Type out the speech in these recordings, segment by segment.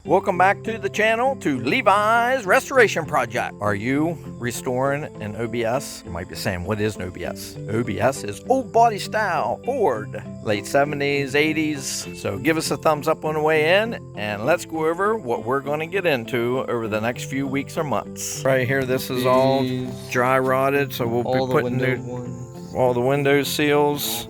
Welcome back to the channel, to Levi's Restoration Project. Are you restoring an OBS? You might be saying, what is an OBS? OBS is old body style Ford, late 70s, 80s. So give us a thumbs up on the way in, and let's go over what we're going to get into over the next few weeks or months. Right here, this is all dry rotted, so we'll be putting all the window seals.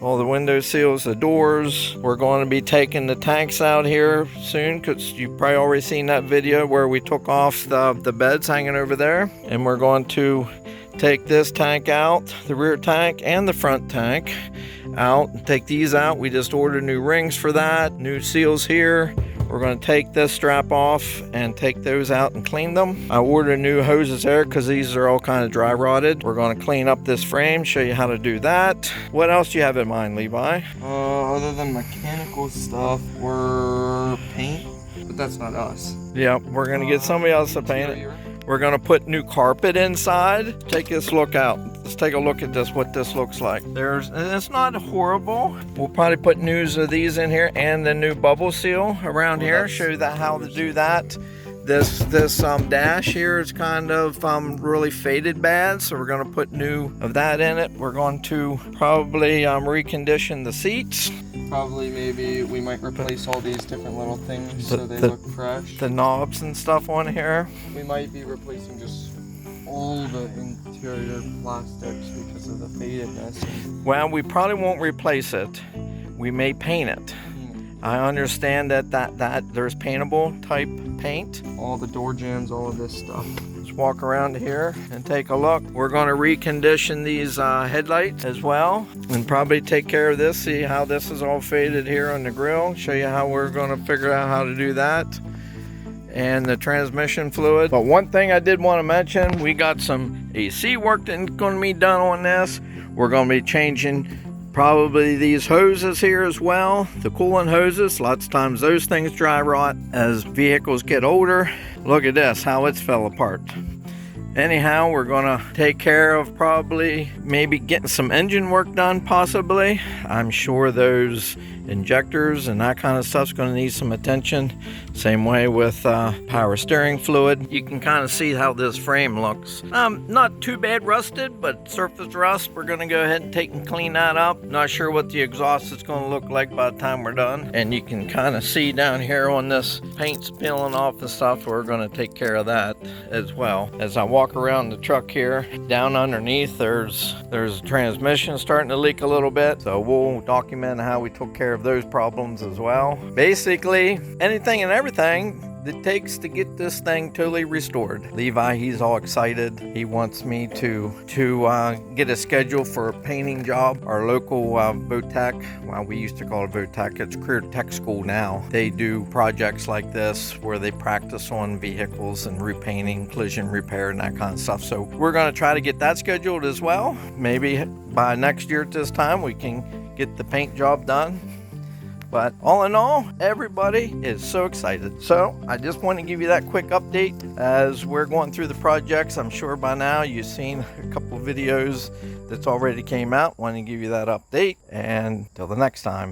All the window seals, the doors. We're going to be taking the tanks out here soon, because you've probably already seen that video where we took off the beds hanging over there. And we're going to take this tank out, the rear tank and the front tank out. Take these out. We just ordered new rings for that, new seals here. We're going to take this strap off and take those out and clean them. I ordered new hoses there because these are all kind of dry rotted. We're going to clean up this frame, show you how to do that. What else do you have in mind, Levi? Other than mechanical stuff, we're paint, but that's not us. Yeah, we're going to get somebody else to paint it. We're going to put new carpet inside. Take this look out. Let's take a look at this, what this looks like. It's not horrible. We'll probably put news of these in here and the new bubble seal around here. Show you how to do that. This dash here is kind of really faded bad, so we're going to put new of that in it. We're going to probably recondition the seats. Probably, maybe we might replace all these different little things so they look fresh. The knobs and stuff on here. We might be replacing just all the interior plastics because of the fadedness. Well, we probably won't replace it. We may paint it. I understand that there's paintable type paint. All the door jambs, all of this stuff. Let's walk around here and take a look. We're going to recondition these headlights as well, and probably take care of this. See how this is all faded here on the grill. Show you how we're going to figure out how to do that. And the transmission fluid. But one thing I did want to mention, we got some AC work that's going to be done on this. We're going to be changing probably these hoses here as well, the coolant hoses. Lots of times those things dry rot as vehicles get older. Look at this, how it's fell apart. Anyhow, we're gonna take care of probably maybe getting some engine work done possibly. I'm sure those injectors and that kind of stuff's going to need some attention. Same way with power steering fluid. You can kind of see how this frame looks. Not too bad rusted, but surface rust. We're going to go ahead and take and clean that up. Not sure what the exhaust is going to look like by the time we're done. And you can kind of see down here on this paint's peeling off and stuff. We're going to take care of that as well. As I walk around the truck here, down underneath there's a transmission starting to leak a little bit. So we'll document how we took care of those problems as well. Basically, anything and everything it takes to get this thing totally restored. Levi, he's all excited. He wants me to get a schedule for a painting job. Our local VOTEC, well, we used to call it VOTEC, it's Career Tech School now. They do projects like this where they practice on vehicles and repainting, collision repair, and that kind of stuff. So we're going to try to get that scheduled as well. Maybe by next year at this time we can get the paint job done. But all in all, everybody is so excited. So I just want to give you that quick update as we're going through the projects. I'm sure by now you've seen a couple of videos that's already came out. Want to give you that update, and till the next time.